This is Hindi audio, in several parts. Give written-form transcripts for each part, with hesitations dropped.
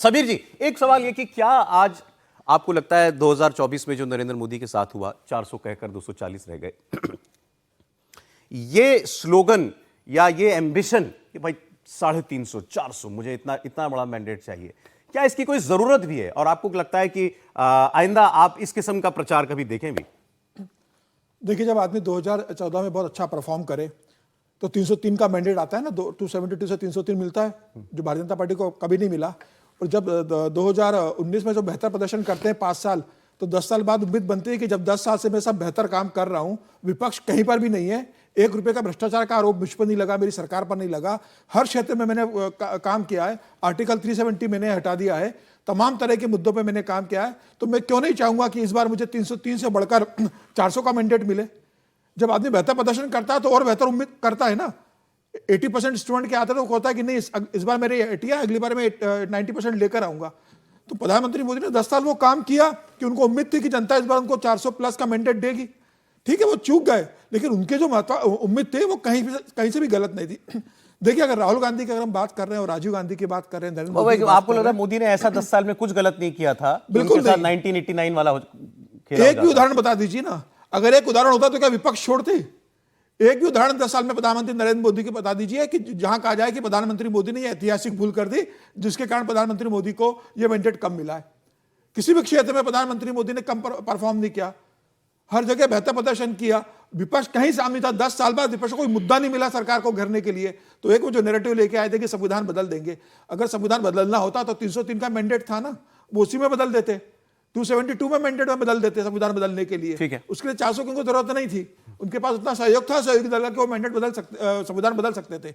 सबीर जी, एक सवाल ये कि क्या आज आपको लगता है 2024 में जो नरेंद्र मोदी के साथ हुआ, 400 कहकर 240 रह गए, ये स्लोगन या ये एम्बिशन कि भाई 350 400 मुझे इतना इतना बड़ा मैंडेट चाहिए, क्या इसकी कोई जरूरत भी है? और आपको लगता है कि आइंदा आप इस किस्म का प्रचार कभी देखें भी? देखिए, जब आदमी 2014 में बहुत अच्छा परफॉर्म करे तो 303 का मैंडेट आता है ना, 272 से 303 मिलता है, जो भारतीय जनता पार्टी को कभी नहीं मिला। और जब 2019 में जो बेहतर प्रदर्शन करते हैं 5 साल, तो 10 साल बाद उम्मीद बनती है कि जब 10 साल से मैं सब बेहतर काम कर रहा हूं, विपक्ष कहीं पर भी नहीं है, 1 रुपए का भ्रष्टाचार का आरोप मुझ पर नहीं लगा, मेरी सरकार पर नहीं लगा, हर क्षेत्र में मैंने काम किया है, आर्टिकल 370 मैंने हटा दिया है, तमाम तरह के मुद्दों पे मैंने काम किया है, तो मैं क्यों नहीं चाहूंगा कि इस बार मुझे 303 से बढ़कर 400 का मैंडेट मिले। जब आदमी बेहतर प्रदर्शन करता है तो और बेहतर उम्मीद करता है ना। 80% स्टूडेंट के आते हैं तो होता है कि नहीं, इस बार मेरे 80 है, अगली बार मैं 90% लेकर आऊंगा। तो प्रधानमंत्री मोदी ने 10 साल वो काम किया कि उनको उम्मीद थी कि जनता इस बार उनको 400 प्लस का मैंडेट देगी। ठीक है, वो चूक गए, लेकिन उनके जो उम्मीद थे वो कहीं से भी गलत नहीं थी। देखिए, अगर राहुल गांधी की अगर हम बात कर रहे हैं और राजीव गांधी की बात कर रहे हैं, नरेंद्र मोदी, आपको लग रहा है मोदी ने ऐसा 10 साल में कुछ गलत नहीं किया था? बिल्कुल नहीं। 1989 वाला एक भी उदाहरण बता दीजिए ना, अगर एक उदाहरण होता तो क्या विपक्ष छोड़ते? एक भी उदाहरण 10 साल में प्रधानमंत्री नरेंद्र मोदी की बता दीजिए कि जहां कहा जाए कि प्रधानमंत्री मोदी ने यह ऐतिहासिक भूल कर दी जिसके कारण प्रधानमंत्री मोदी को यह मैंडेट कम मिला है। किसी भी क्षेत्र में प्रधानमंत्री मोदी ने कम परफॉर्म नहीं किया, हर जगह बेहतर प्रदर्शन किया, विपक्ष कहीं सामने था। 10 साल बाद विपक्ष को कोई मुद्दा नहीं मिला सरकार को घेरने के लिए। तो एक वो जो नैरेटिव लेके आए थे कि संविधान बदल देंगे, अगर संविधान बदलना होता तो 303 का मैंडेट था ना, वो उसी में बदल देते, 272 में मैंडेट में बदल देते संविधान बदलने के लिए। ठीक है, उसके लिए 400 की जरूरत नहीं थी, उनके पास उतना सहयोग था, सहयोगी दल के वो मैंडेट संविधान बदल सकते थे।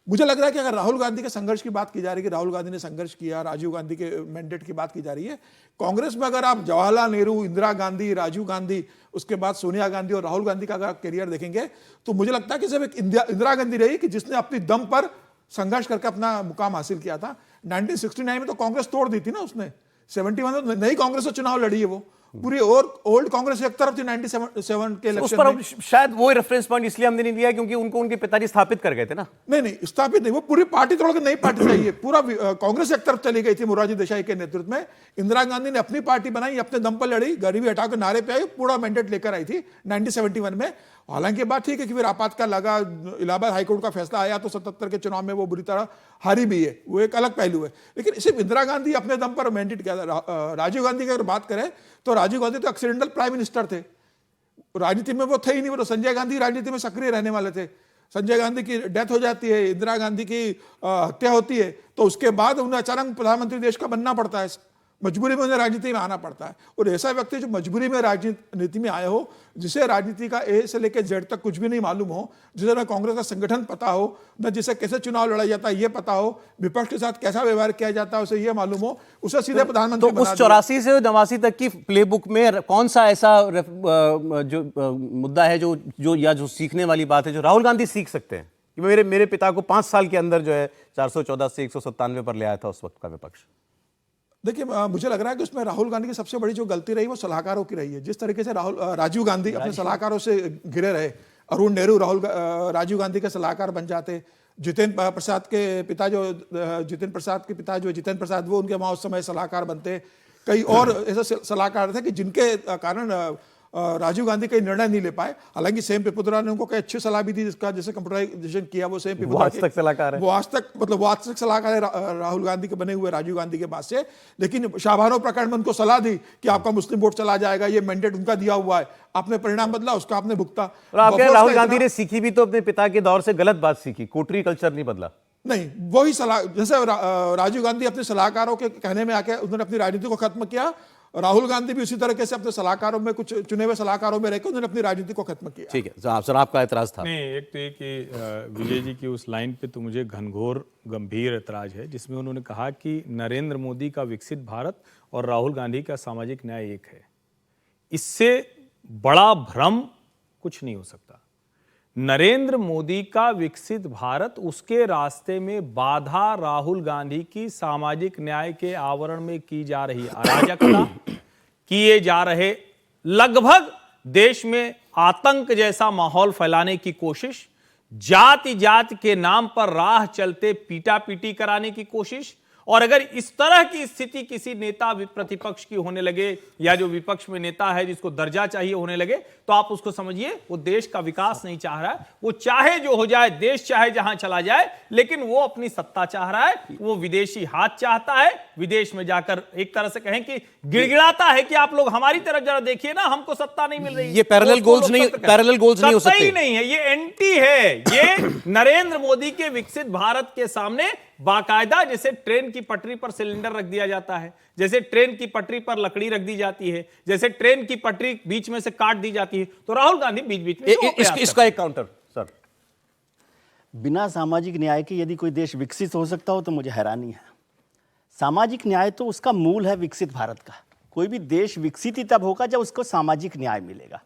मुझे लग रहा है कि अगर राहुल गांधी के संघर्ष की बात की जा रही है कि राहुल गांधी ने संघर्ष किया, राजीव गांधी के मैंडेट की बात की जा रही है, कांग्रेस में अगर आप जवाहरलाल नेहरू, इंदिरा गांधी, राजीव गांधी, उसके बाद सोनिया गांधी और राहुल गांधी का अगर करियर देखेंगे तो मुझे लगता है कि सिर्फ एक इंदिरा गांधी रही कि जिसने अपनी दम पर संघर्ष करके अपना मुकाम हासिल किया था। 1969 में तो कांग्रेस तोड़ दी थी ना उसने, 71 में नई कांग्रेस से चुनाव लड़ी है वो, पूरी और ओल्ड कांग्रेस एक तरफ थी 97 के इलेक्शन पर में। शायद वो रेफरेंस पॉइंट इसलिए हमने नहीं दिया क्योंकि उनको उनके पिताजी स्थापित कर गए थे ना। नहीं, स्थापित नहीं, वो पूरी पार्टी तोड़ के नई पार्टी चाहिए, पूरा कांग्रेस एक तरफ चली गई थी मोरारजी देसाई के नेतृत्व में। इंदिरा गांधी ने अपनी पार्टी बनाई, अपने दम पर लड़ी, गरीबी हटाकर नारे पे आई, पूरा मैंडेट लेकर आई थी 1971 में। हालांकि बात ठीक है कि फिर आपातकाल लगा, इलाहाबाद हाईकोर्ट का फैसला आया तो 77 के चुनाव में वो बुरी तरह हारी भी है, वो एक अलग पहलू है। लेकिन सिर्फ इंदिरा गांधी अपने दम पर मैंडेट किया था। राजीव गांधी की अगर बात करें तो राजीव गांधी तो एक्सीडेंटल प्राइम मिनिस्टर थे, राजनीति में वो थे ही नहीं, वो तो संजय गांधी राजनीति में सक्रिय रहने वाले थे। संजय गांधी की डेथ हो जाती है, इंदिरा गांधी की हत्या होती है, तो उसके बाद उन्हें अचानक प्रधानमंत्री देश का बनना पड़ता है, मजबूरी में उन्हें राजनीति में आना पड़ता है। और ऐसा व्यक्ति जो मजबूरी में राजनीति में आए हो, जिसे राजनीति का ए से लेकर जेड तक कुछ भी नहीं मालूम हो, जिसे न कांग्रेस का संगठन पता हो, न जिसे कैसे चुनाव लड़ा जाता है ये पता हो, विपक्ष के साथ कैसा व्यवहार किया जाता है उसे ये मालूम हो, उसे सीधे प्रधानमंत्री तो उस 84 से 89 तक की प्लेबुक में कौन सा ऐसा जो मुद्दा है जो सीखने वाली बात है जो राहुल गांधी सीख सकते हैं कि मेरे पिता को 5 साल के अंदर जो है 414 से 197 पर ले आया था उस वक्त का विपक्ष? देखिए, मुझे लग रहा है कि उसमें राहुल गांधी की सबसे बड़ी जो गलती रही वो सलाहकारों की रही है। जिस तरीके से राजीव गांधी अपने सलाहकारों से घिरे रहे, अरुण नेहरू राजीव गांधी के सलाहकार बन जाते, जितेंद्र प्रसाद के पिता जो जितेंद्र प्रसाद वो उनके वहां उस समय सलाहकार बनते। कई और ऐसे सलाहकार थे कि जिनके कारण राजीव गांधी कई निर्णय नहीं ले पाए। हालांकि सेम पेपुत्रा ने उनको कई अच्छी सलाह भी दी, जिसका जैसे कंप्यूटराइजेशन किया, वो सेम पेपुत्रा आज तक सलाहकार है, वो आज तक सलाहकार है राहुल गांधी के बने हुए राजीव गांधी के पास से। लेकिन शाहबानो प्रकरण में उनको सलाह दी कि आपका मुस्लिम वोट चला जाएगा, ये मैंडेट उनका दिया हुआ है, आपने परिणाम बदला, उसका आपने भुगता। राहुल गांधी ने सीखी भी तो अपने पिता के दौर से गलत बात सीखी, कोटरी कल्चर नहीं बदला। नहीं, वही सलाह, जैसे राजीव गांधी अपने सलाहकारों के कहने में आके उन्होंने अपनी राजनीति को खत्म किया, राहुल गांधी भी उसी तरीके से अपने सलाहकारों में, कुछ चुने हुए सलाहकारों में रहकर उन्होंने अपनी राजनीति को खत्म किया। ठीक है सर, आपका एतराज था? नहीं, एक तो ये कि विजय जी की उस लाइन पे तो मुझे घनघोर गंभीर एतराज है, जिसमें उन्होंने कहा कि नरेंद्र मोदी का विकसित भारत और राहुल गांधी का सामाजिक न्याय एक है। इससे बड़ा भ्रम कुछ नहीं हो सकता। नरेंद्र मोदी का विकसित भारत, उसके रास्ते में बाधा राहुल गांधी की सामाजिक न्याय के आवरण में की जा रही अराजकता, किए जा रहे लगभग देश में आतंक जैसा माहौल फैलाने की कोशिश, जाति जाति के नाम पर राह चलते पीटा पीटी कराने की कोशिश और अगर इस तरह की स्थिति किसी नेता प्रतिपक्ष की होने लगे या जो विपक्ष में नेता है जिसको दर्जा चाहिए होने लगे, तो आप उसको समझिए वो देश का विकास नहीं चाह रहा है। वो चाहे जो हो जाए, देश चाहे जहां चला जाए, लेकिन वो अपनी सत्ता चाह रहा है। वो विदेशी हाथ चाहता है, विदेश में जाकर एक तरह से कहें कि गिड़गिड़ाता है कि आप लोग हमारी तरफ जरा देखिए ना, हमको सत्ता नहीं मिल रही। ये पैरेलल गोल्स नहीं हो सकते। ही नहीं है, ये एंटी है। ये नरेंद्र मोदी के विकसित भारत के सामने बाकायदा, जैसे ट्रेन की पटरी पर सिलेंडर रख दिया जाता है, जैसे ट्रेन की पटरी पर लकड़ी रख दी जाती है, जैसे ट्रेन की पटरी बीच में से काट दी जाती है, तो राहुल गांधी बीच बीच में इसका एक काउंटर सर। बिना सामाजिक न्याय के यदि कोई देश विकसित हो सकता हो तो मुझे हैरानी है। सामाजिक न्याय तो उसका मूल है विकसित भारत का। कोई भी देश विकसित ही तब होगा जब उसको सामाजिक न्याय मिलेगा।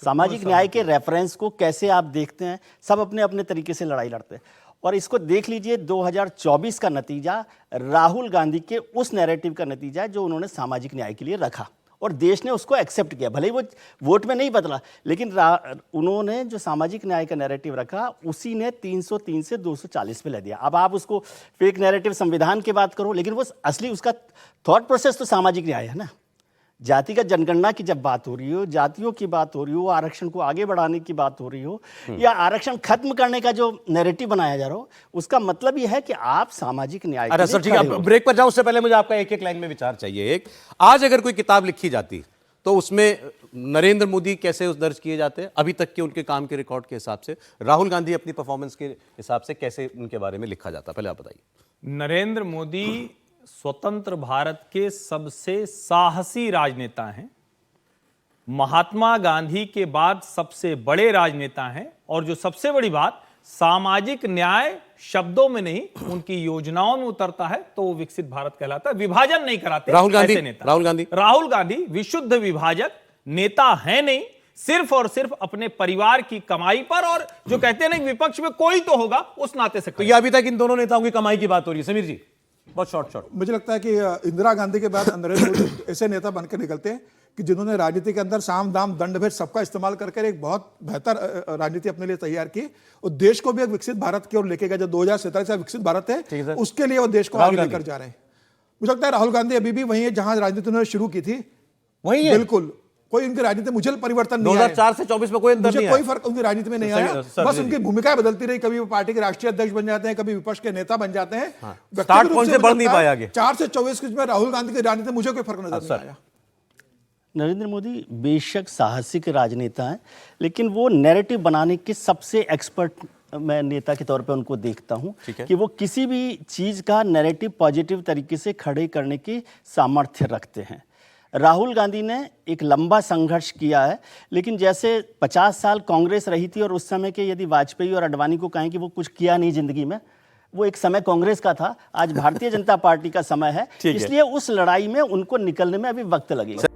सामाजिक न्याय के रेफरेंस को कैसे आप देखते हैं? सब अपने अपने तरीके से लड़ाई लड़ते हैं, और इसको देख लीजिए 2024 का नतीजा राहुल गांधी के उस नैरेटिव का नतीजा है जो उन्होंने सामाजिक न्याय के लिए रखा, और देश ने उसको एक्सेप्ट किया। भले ही वो वोट में नहीं बदला, लेकिन उन्होंने जो सामाजिक न्याय का नैरेटिव रखा उसी ने 303 से 240 पे ले दिया। अब आप उसको फेक नैरेटिव संविधान की बात करो, लेकिन वो असली उसका थॉट प्रोसेस तो सामाजिक न्याय है ना। जातिगत जनगणना की जब बात हो रही हो, जातियों की बात हो रही हो, आरक्षण को आगे बढ़ाने की बात हो रही हो, या आरक्षण खत्म करने का जो नैरेटिव बनाया जा रहा हो, उसका मतलब यह है कि आप सामाजिक न्याय के लिए सर ठीक खड़े है, हो। ब्रेक पर जाऊं उससे पहले मुझे आपका एक एक लाइन में विचार चाहिए। एक, आज अगर कोई किताब लिखी जाती तो उसमें नरेंद्र मोदी कैसे उस दर्ज किए जाते हैं अभी तक के उनके काम के रिकॉर्ड के हिसाब से, राहुल गांधी अपनी परफॉर्मेंस के हिसाब से कैसे उनके बारे में लिखा जाता? पहले आप बताइए। नरेंद्र मोदी स्वतंत्र भारत के सबसे साहसी राजनेता हैं, महात्मा गांधी के बाद सबसे बड़े राजनेता हैं, और जो सबसे बड़ी बात, सामाजिक न्याय शब्दों में नहीं उनकी योजनाओं में उतरता है तो वो विकसित भारत कहलाता है। विभाजन नहीं कराते राहुल गांधी ऐसे नेता। राहुल गांधी विशुद्ध विभाजक नेता है नहीं, सिर्फ और सिर्फ अपने परिवार की कमाई पर, और जो कहते हैं ना विपक्ष में कोई तो होगा, उस नाते से। तो ये अभी तक इन दोनों नेताओं की कमाई की बात हो रही है। समीर जी बहुत शॉर्ट। मुझे लगता है कि इंदिरा गांधी के बाद नरेंद्र मोदी ऐसे नेता बनकर निकलते हैं कि जिन्होंने राजनीति के अंदर साम दाम दंड भेद सबका इस्तेमाल करके एक बहुत बेहतर राजनीति अपने लिए तैयार की, और देश को भी एक विकसित भारत की ओर लेके गया। जो 2047 का विकसित भारत है, उसके लिए वो देश को आगे लेकर जा रहे हैं। मुझे लगता है राहुल गांधी अभी भी वही है जहां राजनीति उन्होंने शुरू की थी, वही है। बिल्कुल कोई उनकी राजनीति मुझे परिवर्तन नहीं 2004 से 24 में कोई अंतर नहीं मुझे कोई फर्क उनकी राजनीति में नहीं आया। बस उनकी भूमिकाएं बदलती रही, कभी वो पार्टी के राष्ट्रीय अध्यक्ष बन जाते हैं, कभी विपक्ष के नेता बन जाते हैं। स्टार्ट पॉइंट से बढ़ नहीं पाए आगे। 4 से 24 के बीच में राहुल गांधी की राजनीति मुझे कोई फर्क नजर नहीं आया। नरेंद्र मोदी बेशक साहसिक राजनेता हैं, लेकिन वो नैरेटिव बनाने के सबसे एक्सपर्ट मैं नेता के तौर पे उनको देखता हूं कि वो किसी भी चीज़ का नैरेटिव पॉजिटिव तरीके से खड़े करने की सामर्थ्य रखते हैं। राहुल गांधी ने एक लंबा संघर्ष किया है, लेकिन जैसे 50 साल कांग्रेस रही थी और उस समय के यदि वाजपेयी और अडवाणी को कहें कि वो कुछ किया नहीं जिंदगी में, वो एक समय कांग्रेस का था, आज भारतीय जनता पार्टी का समय है, इसलिए उस लड़ाई में उनको निकलने में अभी वक्त लगेगा।